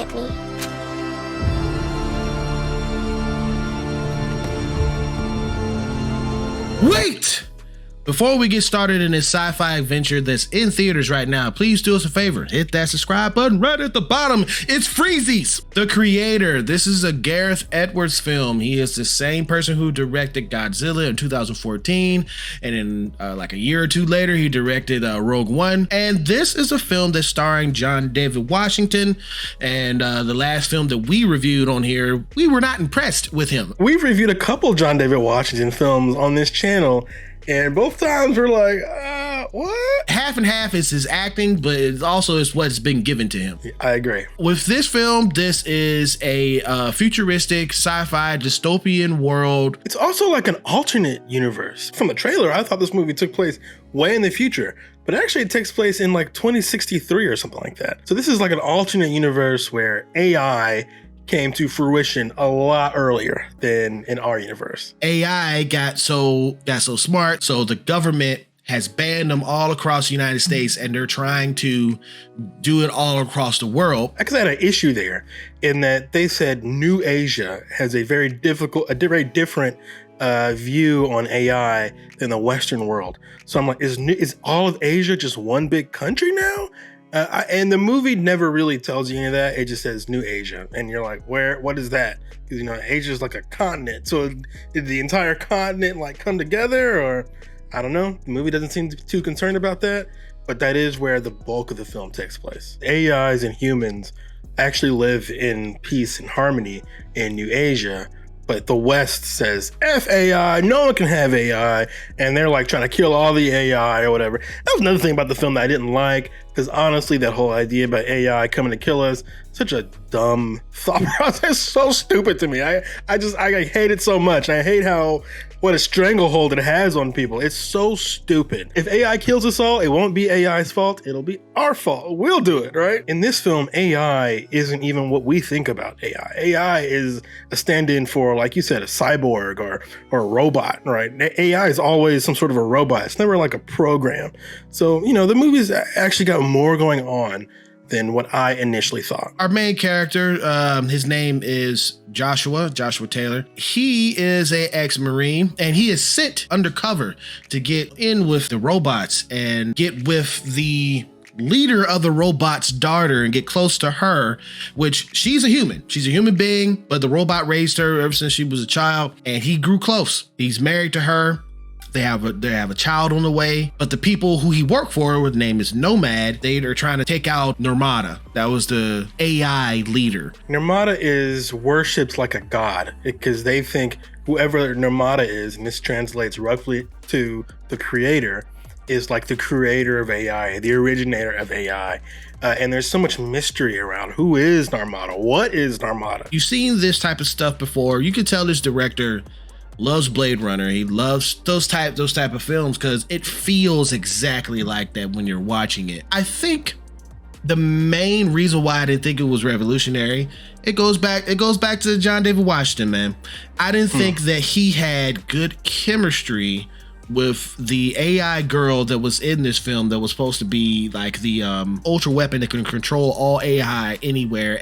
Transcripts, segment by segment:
get me. Wait! Before we get started in this sci-fi adventure that's in theaters right now, please do us a favor. Hit that subscribe button right at the bottom. It's Freezies, the creator. This is a Gareth Edwards film. He is the same person who directed Godzilla in 2014. And then like a year or two later, he directed Rogue One. And this is a film that's starring John David Washington. And the last film that we reviewed on here, we were not impressed with him. We've reviewed a couple John David Washington films on this channel, and both times we're like, what? Half and half is his acting, but it also is what's been given to him. I agree. With this film, this is a futuristic sci-fi dystopian world. It's also like an alternate universe. From the trailer, I thought this movie took place way in the future, but actually it takes place in like 2063 or something like that. So this is like an alternate universe where AI came to fruition a lot earlier than in our universe. AI got so smart, so the government has banned them all across the United States, and they're trying to do it all across the world. I had an issue there in that they said New Asia has a very different view on AI than the Western world. So I'm like, is all of Asia just one big country now? And the movie never really tells you any of that. It just says New Asia. And you're like, what is that? Because, Asia is like a continent. So did the entire continent like come together, or I don't know. The movie doesn't seem too concerned about that, but that is where the bulk of the film takes place. AIs and humans actually live in peace and harmony in New Asia, but the West says, F AI, no one can have AI, and they're like trying to kill all the AI or whatever. That was another thing about the film that I didn't like, because honestly, that whole idea about AI coming to kill us, such a dumb thought process, so stupid to me. I hate it so much. I hate what a stranglehold it has on people. It's so stupid. If AI kills us all, it won't be AI's fault. It'll be our fault. We'll do it, right? In this film, AI isn't even what we think about AI. AI is a stand-in for, like you said, a cyborg or a robot, right? AI is always some sort of a robot. It's never like a program. So, the movie's actually got more going on than what I initially thought. Our main character, his name is Joshua Taylor. He is an ex-Marine, and he is sent undercover to get in with the robots and get with the leader of the robot's daughter and get close to her, which she's a human. She's a human being, but the robot raised her ever since she was a child, and he grew close. He's married to her. They have a child on the way, but the people who he worked for, with name is Nomad, they are trying to take out Nirmata. That was the AI leader. Nirmata is worshipped like a god because they think whoever Nirmata is, and this translates roughly to the creator, is like the creator of AI, the originator of AI. And there's so much mystery around who is Nirmata? What is Nirmata? You've seen this type of stuff before. You can tell this director loves Blade Runner. He loves those type of films because it feels exactly like that when you're watching it. I think the main reason why I didn't think it was revolutionary, it goes back to John David Washington, man. I didn't think that he had good chemistry with the AI girl that was in this film that was supposed to be like the ultra weapon that can control all AI anywhere,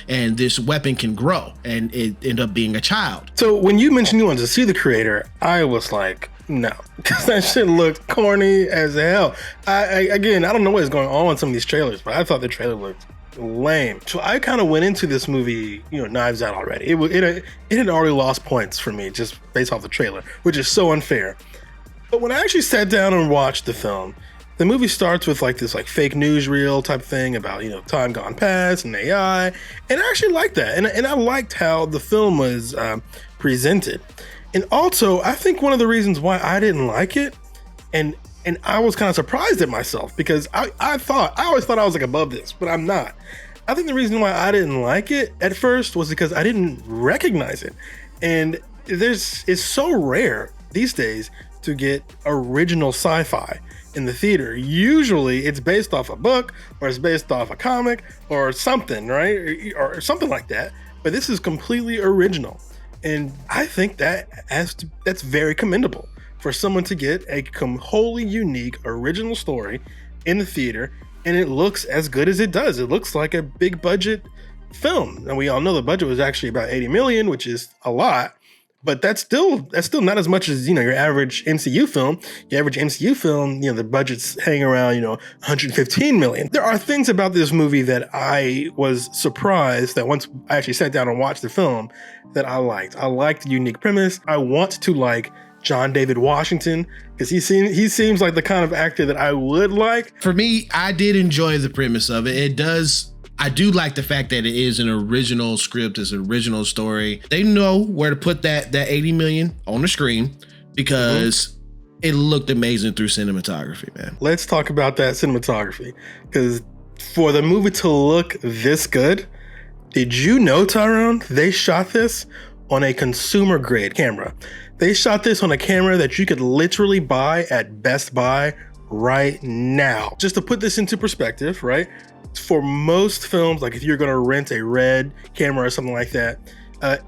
and this weapon can grow, and it ended up being a child. So when you mentioned you wanted to see the creator, I was like, no, because that shit looked corny as hell. I don't know what is going on with some of these trailers, but I thought the trailer looked lame. So I kind of went into this movie, knives out already. It had already lost points for me just based off the trailer, which is so unfair. But when I actually sat down and watched the film, the movie starts with like this like fake newsreel type thing about, time gone past and AI. And I actually liked that. And I liked how the film was presented. And also, I think one of the reasons why I didn't like it, and I was kind of surprised at myself, because I always thought I was like above this, but I'm not. I think the reason why I didn't like it at first was because I didn't recognize it. And it's so rare these days to get original sci-fi in the theater. Usually it's based off a book, or it's based off a comic or something, right? Or something like that. But this is completely original. And I think that's very commendable for someone to get a wholly unique original story in the theater, and it looks as good as it does. It looks like a big budget film. And we all know the budget was actually about 80 million, which is a lot. But that's still not as much as, your average MCU film. Your average MCU film, the budget's hanging around, 115 million. There are things about this movie that I was surprised that once I actually sat down and watched the film that I liked. I liked the unique premise. I want to like John David Washington because he seems like the kind of actor that I would like. For me, I did enjoy the premise of it. I do like the fact that it is an original script, it's an original story. They know where to put that 80 million on the screen because it looked amazing through cinematography, man. Let's talk about that cinematography because for the movie to look this good, did you know, Tyrone, they shot this on a consumer grade camera. They shot this on a camera that you could literally buy at Best Buy right now. Just to put this into perspective, right? For most films, like if you're going to rent a Red camera or something like that,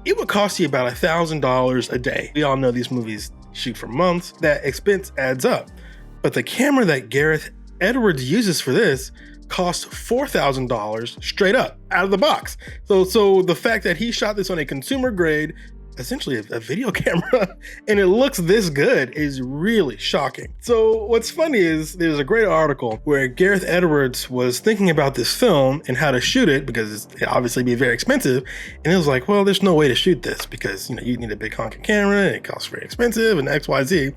it would cost you about $1,000 a day. We all know these movies shoot for months. That expense adds up. But the camera that Gareth Edwards uses for this cost $4,000 straight up out of the box. So the fact that he shot this on a consumer grade, essentially a video camera, and it looks this good is really shocking. So what's funny is there's a great article where Gareth Edwards was thinking about this film and how to shoot it because it obviously be very expensive. And it was like, well, there's no way to shoot this because, you need a big honking camera and it costs very expensive and XYZ.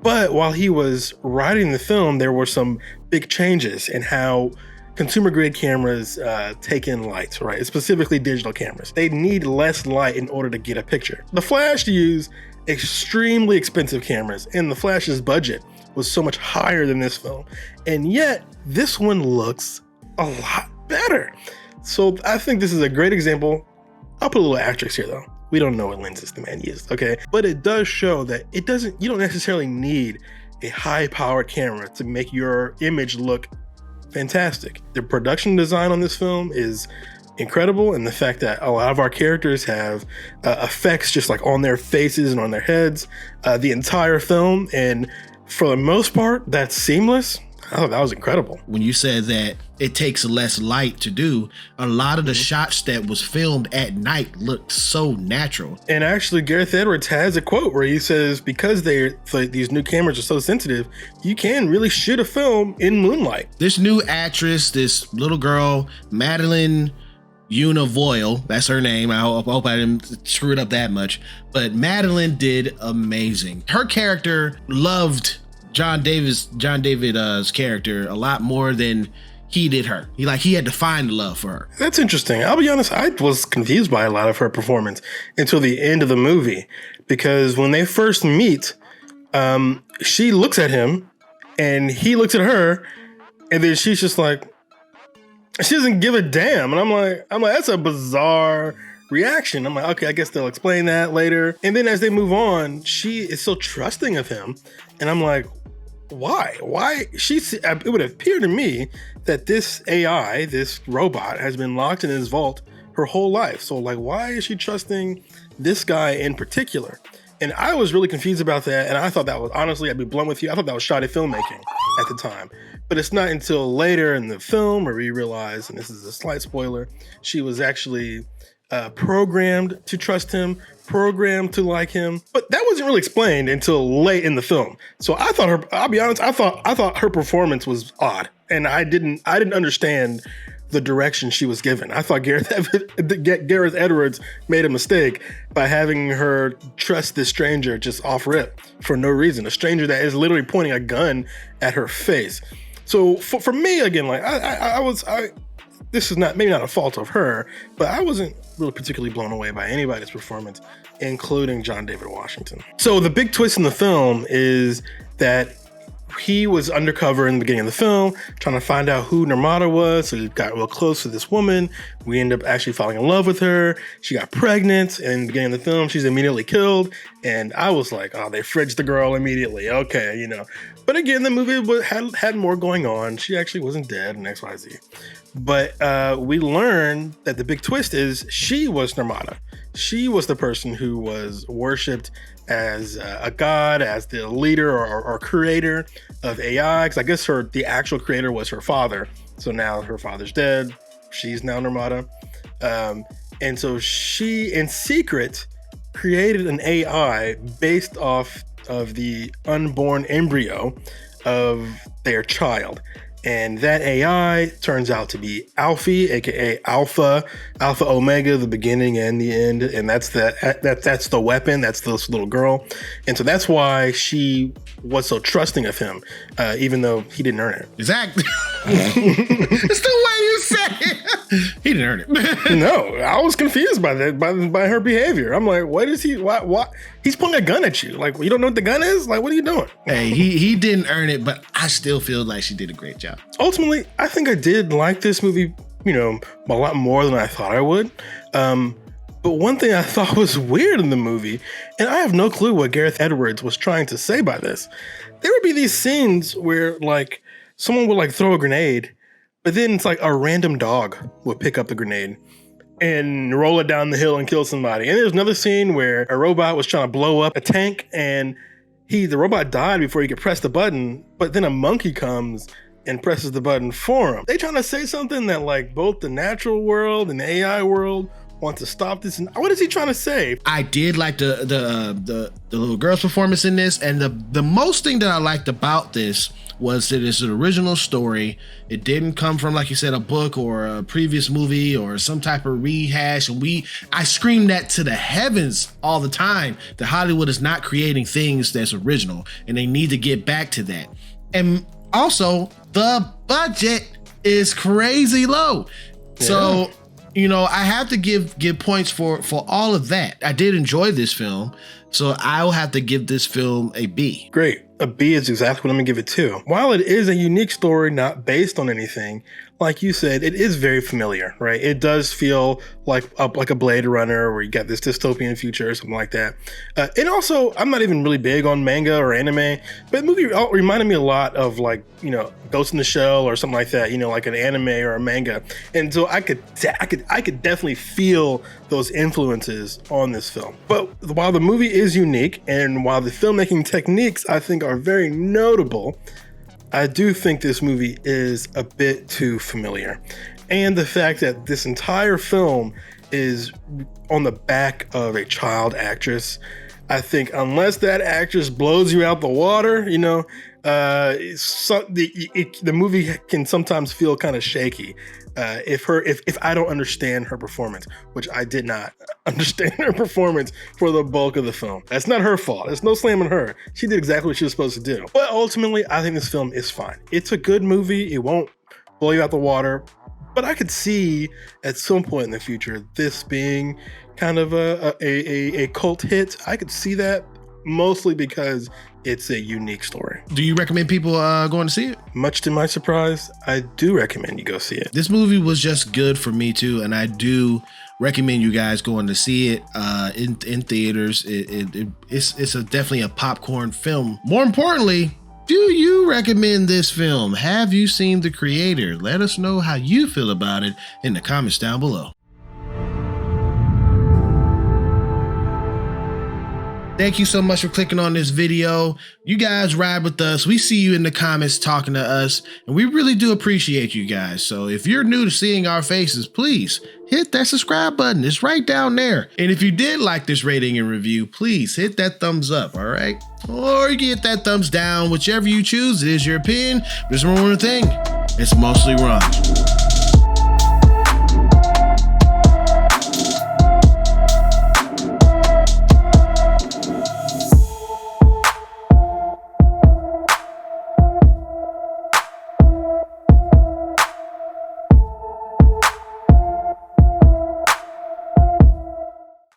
But while he was writing the film, there were some big changes in how consumer grade cameras take in light, right? Specifically digital cameras. They need less light in order to get a picture. The Flash used extremely expensive cameras, and the Flash's budget was so much higher than this film. And yet, this one looks a lot better. So I think this is a great example. I'll put a little asterisk here though. We don't know what lenses the man used, okay? But it does show that you don't necessarily need a high powered camera to make your image look fantastic. The production design on this film is incredible, and the fact that a lot of our characters have effects just like on their faces and on their heads the entire film, and for the most part, that's seamless. I thought that was incredible. When you said that it takes less light to do, a lot of the shots that was filmed at night looked so natural. And actually, Gareth Edwards has a quote where he says, because these new cameras are so sensitive, you can really shoot a film in moonlight. This new actress, this little girl, Madeline Unavoil, that's her name. I hope I didn't screw it up that much. But Madeline did amazing. Her character loved John David's character a lot more than he did her. He had to find love for her. That's interesting. I'll be honest, I was confused by a lot of her performance until the end of the movie, because when they first meet, she looks at him and he looks at her, and then she's just like, she doesn't give a damn. And I'm like, that's a bizarre reaction. I'm like, okay, I guess they'll explain that later. And then as they move on, she is so trusting of him. And I'm like, why? It would appear to me that this AI, this robot, has been locked in his vault her whole life. So like, why is she trusting this guy in particular? And I was really confused about that. And I thought that was, honestly, I'd be blunt with you, I thought that was shoddy filmmaking at the time. But it's not until later in the film where we realize, and this is a slight spoiler, she was actually programmed to trust him, programmed to like him. But that wasn't really explained until late in the film. So I thought I'll be honest, I thought her performance was odd. And I didn't understand the direction she was given. I thought Gareth Edwards made a mistake by having her trust this stranger just off rip for no reason. A stranger that is literally pointing a gun at her face. So for me, again, like this is maybe not a fault of her, but I wasn't really particularly blown away by anybody's performance, including John David Washington. So the big twist in the film is that he was undercover in the beginning of the film, trying to find out who Nirmata was. So he got real close to this woman. We end up actually falling in love with her. She got pregnant, and in the beginning of the film, she's immediately killed. And I was like, oh, they fridged the girl immediately. Okay, But again, the movie had more going on. She actually wasn't dead and XYZ. But we learned that the big twist is she was Nirmata. She was the person who was worshipped as a god, as the leader or creator of AI. Because I guess the actual creator was her father. So now her father's dead. She's now Nirmata. And so she, in secret, created an AI based off of the unborn embryo of their child. And that AI turns out to be Alfie, aka Alpha Omega, the beginning and the end, and that's the weapon. That's this little girl, and so that's why she was so trusting of him, even though he didn't earn it. Exactly. It's the way you say it. He didn't earn it. No, I was confused by that, by her behavior. I'm like, what is he? Why? He's pointing a gun at you. Like, you don't know what the gun is? Like, what are you doing? Hey, he didn't earn it, but I still feel like she did a great job. Ultimately, I think I did like this movie, a lot more than I thought I would. But one thing I thought was weird in the movie, and I have no clue what Gareth Edwards was trying to say by this. There would be these scenes where, like, someone would, like, throw a grenade, but then it's like a random dog would pick up the grenade and roll it down the hill and kill somebody. And there's another scene where a robot was trying to blow up a tank, and the robot died before he could press the button, but then a monkey comes and presses the button for him. They trying to say something that, like, both the natural world and the AI world want to stop this. And what is he trying to say? I did like the little girl's performance in this, and the most thing that I liked about this was that it's an original story. It didn't come from, like you said, a book or a previous movie or some type of rehash. And I scream that to the heavens all the time, that Hollywood is not creating things that's original, and they need to get back to that. And also, the budget is crazy low. Yeah. So, I have to give points for all of that. I did enjoy this film, so I'll have to give this film a B. Great. A B is exactly what I'm gonna give it too. While it is a unique story, not based on anything, like you said, it is very familiar, right? It does feel like a Blade Runner, where you got this dystopian future or something like that. And also, I'm not even really big on manga or anime, but the movie reminded me a lot of, like, Ghost in the Shell or something like that, like an anime or a manga. And so I could definitely feel those influences on this film. But while the movie is unique, and while the filmmaking techniques I think are very notable, I do think this movie is a bit too familiar. And the fact that this entire film is on the back of a child actress, I think unless that actress blows you out the water, the movie can sometimes feel kind of shaky if I don't understand her performance, which I did not understand her performance for the bulk of the film. That's not her fault. There's no slam on her. She did exactly what she was supposed to do. But ultimately, I think this film is fine. It's a good movie. It won't blow you out the water. But I could see at some point in the future this being kind of a cult hit. I could see that, mostly because it's a unique story. Do you recommend people going to see it? Much to my surprise, I do recommend you go see it. This movie was just good for me too, and I do recommend you guys going to see it in theaters. It's definitely a popcorn film. More importantly, do you recommend this film? Have you seen the creator? Let us know how you feel about it in the comments down below. Thank you so much for clicking on this video. You guys ride with us. We see you in the comments talking to us, and we really do appreciate you guys. So if you're new to seeing our faces, please hit that subscribe button. It's right down there. And if you did like this rating and review, please hit that thumbs up, all right? Or you can hit that thumbs down, whichever you choose. It is your opinion. Just remember one thing, it's mostly wrong.